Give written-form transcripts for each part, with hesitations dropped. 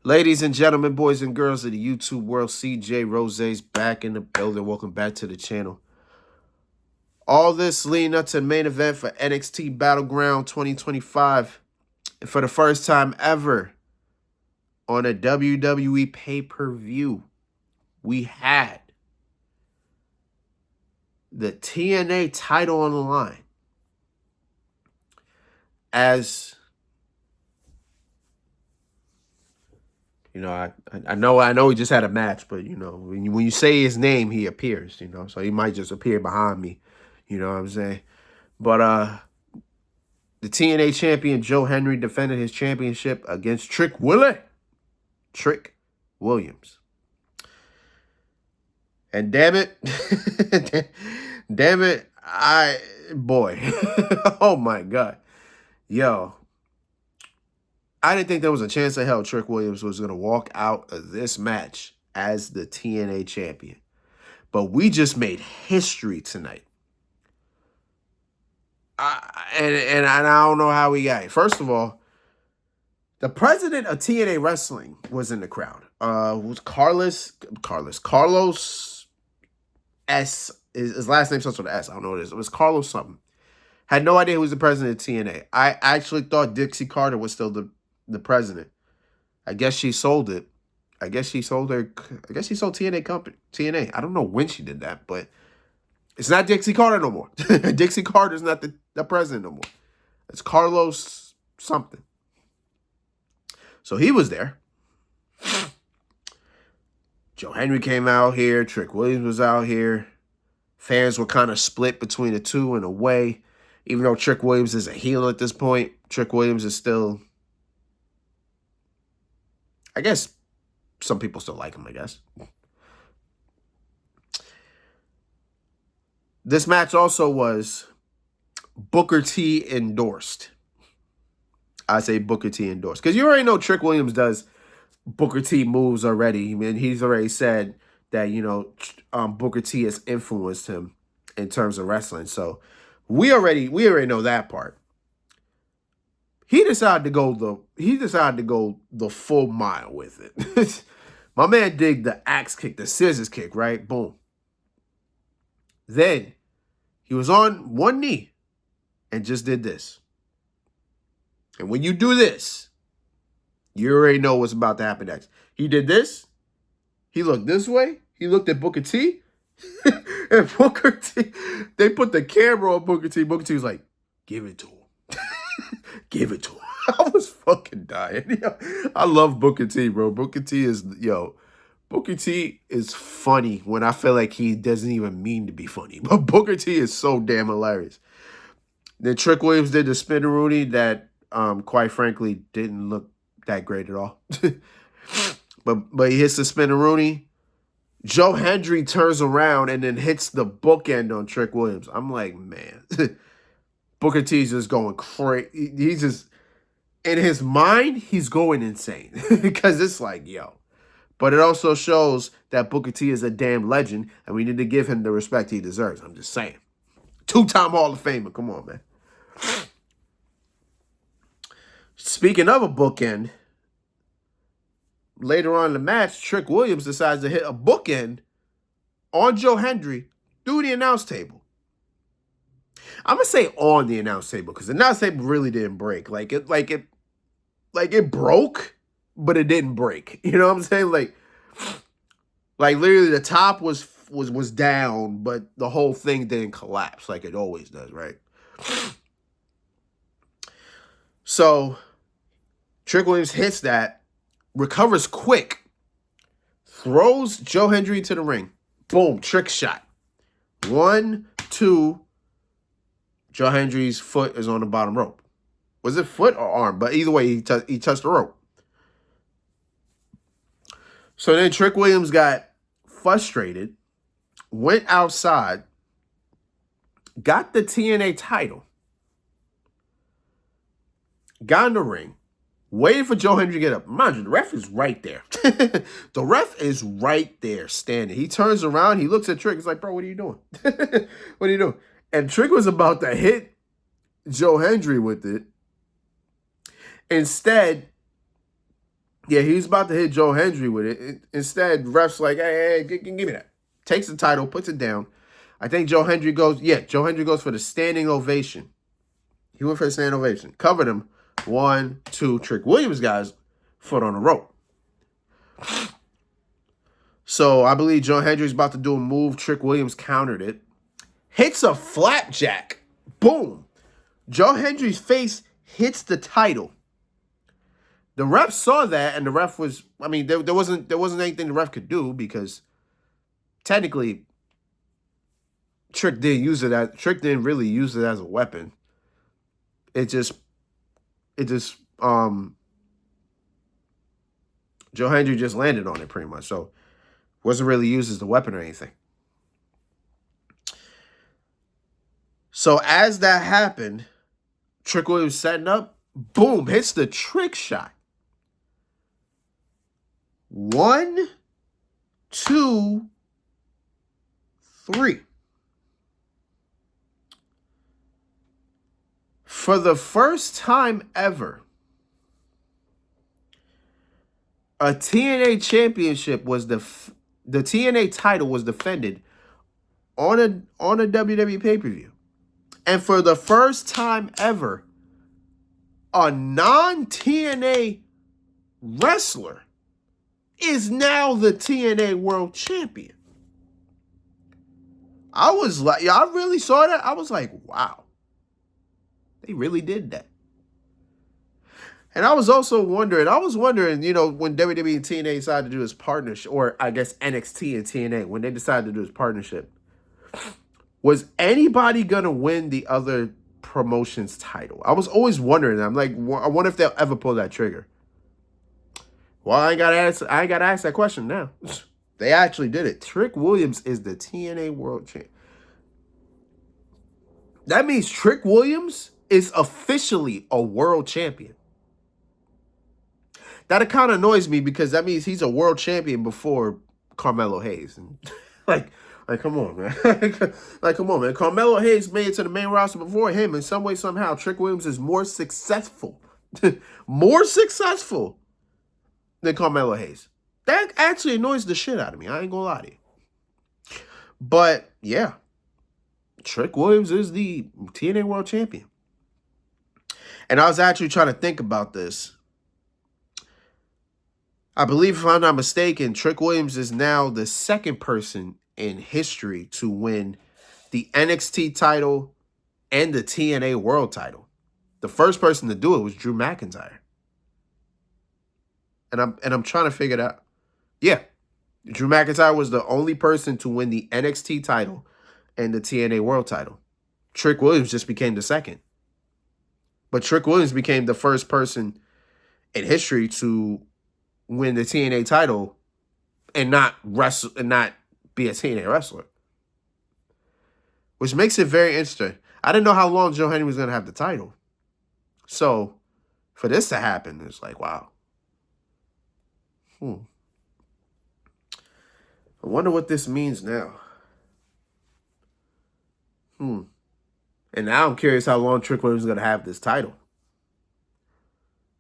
Ladies and gentlemen, boys and girls of the YouTube world, CJ Rose's back in the building. Welcome back to the channel. All this leading up to the main event for NXT Battleground 2025. And for the first time ever on a WWE pay-per-view, we had the TNA title on the line as... You know, I know he just had a match, but, you know, when you say his name, he appears, you know. So he might just appear behind me, you know what I'm saying? But the TNA champion, Joe Hendry, defended his championship against Trick Williams. And damn it, boy, oh my God. Yo, I didn't think there was a chance in hell Trick Williams was going to walk out of this match as the TNA champion. But we just made history tonight. And I don't know how we got it. First of all, the president of TNA Wrestling was in the crowd. Was Carlos S. His last name starts with an S. I don't know what it is. It was Carlos something. Had no idea who was the president of TNA. I actually thought Dixie Carter was still the president. I guess she sold it. I guess she sold TNA company. TNA. I don't know when she did that, but it's not Dixie Carter no more. Dixie Carter's not the president no more. It's Carlos something. So he was there. Joe Hendry came out here. Trick Williams was out here. Fans were kind of split between the two in a way. Even though Trick Williams is a heel at this point, Trick Williams is still... I guess some people still like him, I guess. This match also was Booker T endorsed. I say Booker T endorsed. Because you already know Trick Williams does Booker T moves already. I mean, he's already said that, you know, Booker T has influenced him in terms of wrestling. So we already know that part. He decided to go the full mile with it. My man did the axe kick, the scissors kick, right? Boom. Then he was on one knee and just did this. And when you do this, you already know what's about to happen next. He did this. He looked this way. He looked at Booker T. And Booker T, they put the camera on Booker T. Booker T was like, give it to him. Give it to him. I was fucking dying. Yo, I love Booker T, bro. Booker T is funny when I feel like he doesn't even mean to be funny. But Booker T is so damn hilarious. Then Trick Williams did the spinneroonie that, quite frankly, didn't look that great at all. but he hits the spinneroonie. Joe Hendry turns around and then hits the bookend on Trick Williams. I'm like, man, Booker T's just going crazy. He's just, in his mind, he's going insane. Because it's like, yo. But it also shows that Booker T is a damn legend, and we need to give him the respect he deserves. I'm just saying. Two-time Hall of Famer. Come on, man. Speaking of a bookend, later on in the match, Trick Williams decides to hit a bookend on Joe Hendry through the announce table. I'm gonna say on the announce table because the announce table really didn't break. Like it broke, but it didn't break. You know what I'm saying? Like literally the top was down, but the whole thing didn't collapse like it always does, right? So Trick Williams hits that, recovers quick, throws Joe Hendry to the ring. Boom, trick shot. 1, 2. Joe Hendry's foot is on the bottom rope. Was it foot or arm? But either way, he touched the rope. So then Trick Williams got frustrated, went outside, got the TNA title, got in the ring, waited for Joe Hendry to get up. Mind you, the ref is right there. The ref is right there standing. He turns around, he looks at Trick. He's like, bro, what are you doing? What are you doing? And Trick was about to hit Joe Hendry with it. Instead, Yeah, he was about to hit Joe Hendry with it. Instead, ref's like, hey, give me that. Takes the title, puts it down. I think Joe Hendry goes, Joe Hendry goes for the standing ovation. He went for the standing ovation. Covered him. 1, 2, Trick Williams, guys, foot on the rope. So I believe Joe Hendry's about to do a move. Trick Williams countered it. Hits a flapjack. Boom. Joe Hendry's face hits the title. The ref saw that, and the ref was, I mean, there wasn't anything the ref could do because technically Trick didn't really use it as a weapon. It just Joe Hendry just landed on it pretty much. So wasn't really used as a weapon or anything. So as that happened, Trick Williams setting up, boom, hits the trick shot. 1, 2, 3. For the first time ever, a TNA championship was the TNA title was defended on a WWE pay-per-view. And for the first time ever, a non-TNA wrestler is now the TNA World Champion. I was like, I really saw that. I was like, wow. They really did that. And I was wondering, when WWE and TNA decided to do this partnership, or I guess NXT and TNA, when they decided to do this partnership, was anybody going to win the other promotion's title? I was always wondering. I'm like, I wonder if they'll ever pull that trigger. Well, I ain't got to ask that question now. They actually did it. Trick Williams is the TNA World Champion. That means Trick Williams is officially a world champion. That kind of annoys me because that means he's a world champion before Carmelo Hayes. And like, come on, man. Come on, man. Carmelo Hayes made it to the main roster before him. In some way, somehow, Trick Williams is more successful. More successful than Carmelo Hayes. That actually annoys the shit out of me. I ain't gonna lie to you. But, yeah. Trick Williams is the TNA World Champion. And I was actually trying to think about this. I believe, if I'm not mistaken, Trick Williams is now the second person in history to win the NXT title and the TNA World title. The first person to do it was Drew McIntyre. And I'm trying to figure it out. Yeah. Drew McIntyre was the only person to win the NXT title and the TNA World title. Trick Williams just became the second. But Trick Williams became the first person in history to win the TNA title and not wrestle and not be a TNA wrestler. Which makes it very interesting. I didn't know how long Joe Hendry was going to have the title. So, for this to happen, it's like, wow. I wonder what this means now. And now I'm curious how long Trick Williams is going to have this title.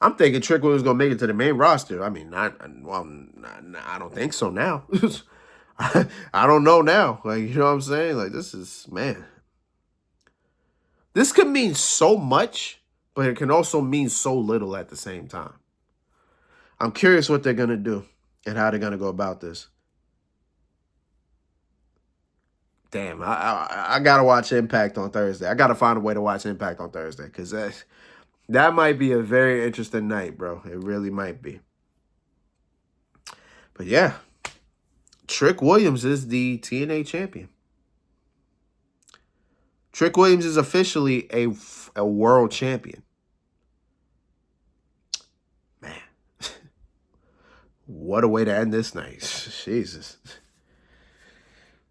I'm thinking Trick Williams is going to make it to the main roster. I mean, I don't think so now. I don't know now. Like, you know what I'm saying? Like, this is, man. This could mean so much, but it can also mean so little at the same time. I'm curious what they're going to do and how they're going to go about this. Damn, I got to watch Impact on Thursday. I got to find a way to watch Impact on Thursday because that might be a very interesting night, bro. It really might be. But yeah, Trick Williams is the TNA champion. Trick Williams is officially a world champion. Man, what a way to end this night. Jesus.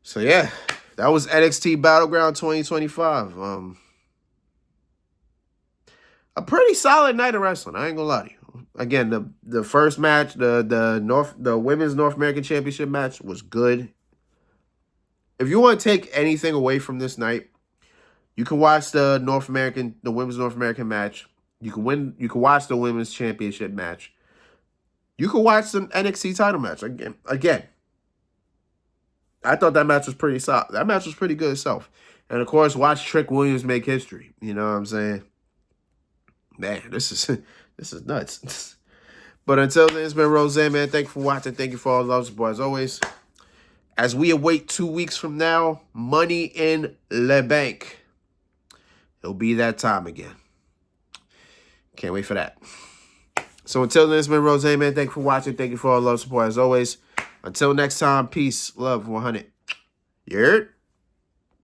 So yeah, that was NXT Battleground 2025. A pretty solid night of wrestling. I ain't gonna lie to you. Again, the first match, the women's North American Championship match was good. If you want to take anything away from this night, you can watch the women's North American match. You can watch the women's championship match. You could watch some NXT title match again. I thought that match was pretty solid. That match was pretty good itself. And of course, watch Trick Williams make history. You know what I'm saying? Man, this is nuts. But until then, it's been Rose, man. Thank you for watching. Thank you for all the love support as always. As we await 2 weeks from now, Money in the Bank. It'll be that time again. Can't wait for that. So until then, it's been Rose, man. Thank you for watching. Thank you for all the love support as always. Until next time, peace, love, 100. You heard?